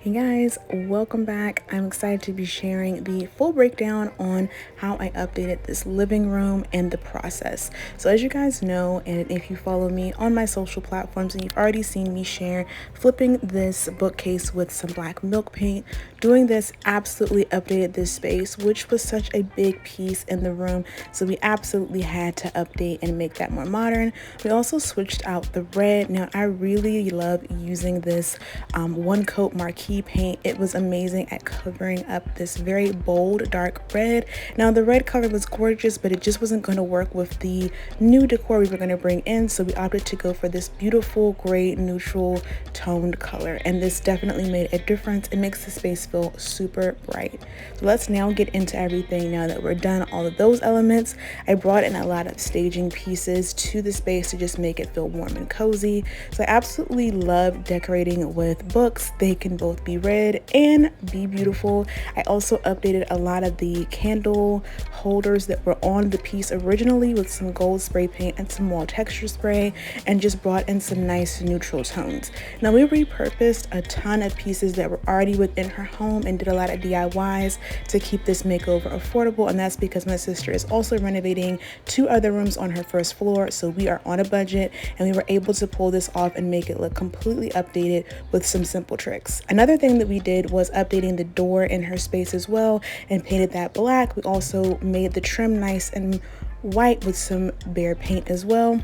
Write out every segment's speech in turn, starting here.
Hey guys, welcome back. I'm excited to be sharing the full breakdown on how I updated this living room and the process. So as you guys know, and if you follow me on my social platforms, and you've already seen me share flipping this bookcase with some black milk paint, doing this absolutely updated this space, which was such a big piece in the room. So we absolutely had to update and make that more modern. We also switched out the red. Now I really love using this one coat Marquee paint. It was amazing at covering up this very bold dark red. Now the red color was gorgeous, but it just wasn't going to work with the new decor we were going to bring in, so we opted to go for this beautiful gray neutral toned color, and this definitely made a difference. It makes the space feel super bright. So let's now get into everything. Now that we're done all of those elements, I brought in a lot of staging pieces to the space to just make it feel warm and cozy. So I absolutely love decorating with books. They can both be read and be beautiful. I also updated a lot of the candle holders that were on the piece originally with some gold spray paint and some wall texture spray, and just brought in some nice neutral tones. Now we repurposed a ton of pieces that were already within her home and did a lot of DIYs to keep this makeover affordable, and that's because my sister is also renovating 2 other rooms on her first floor, so we are on a budget, and we were able to pull this off and make it look completely updated with some simple tricks. Another thing that we did was updating the door in her space as well and painted that black. We also made the trim nice and white with some bare paint as well.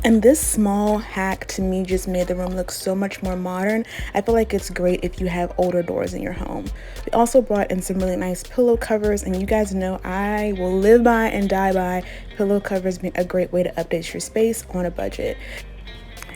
And this small hack to me just made the room look so much more modern. I feel like it's great if you have older doors in your home. We also brought in some really nice pillow covers, and you guys know I will live by and die by pillow covers being a great way to update your space on a budget.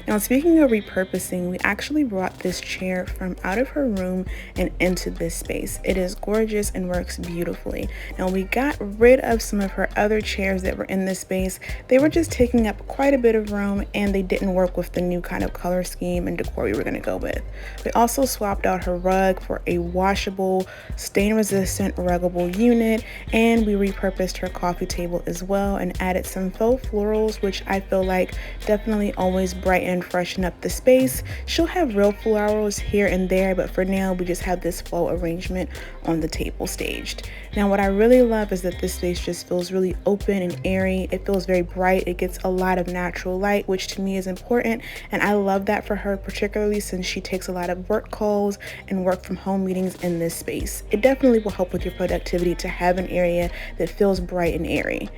Now, speaking of repurposing, we actually brought this chair from out of her room and into this space. It is gorgeous and works beautifully. Now, we got rid of some of her other chairs that were in this space. They were just taking up quite a bit of room, and they didn't work with the new kind of color scheme and decor we were going to go with. We also swapped out her rug for a washable, stain-resistant, ruggable unit, and we repurposed her coffee table as well and added some faux florals, which I feel like definitely always brighten and freshen up the space. She'll have real florals here and there, but for now we just have this faux arrangement on the table staged. Now what I really love is that this space just feels really open and airy. It feels very bright. It gets a lot of natural light, which to me is important, and I love that for her, particularly since she takes a lot of work calls and work from home meetings in this space. It definitely will help with your productivity to have an area that feels bright and airy.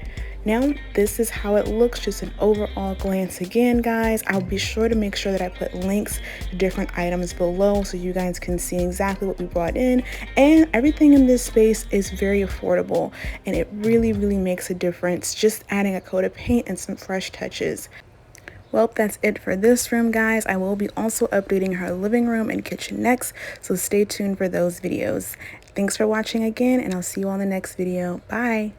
Now, this is how it looks, just an overall glance. Again, guys, I'll be sure to make sure that I put links to different items below so you guys can see exactly what we brought in. And everything in this space is very affordable, and it really makes a difference just adding a coat of paint and some fresh touches. Well, that's it for this room, guys. I will be also updating her living room and kitchen next, so stay tuned for those videos. Thanks for watching again, and I'll see you on the next video. Bye!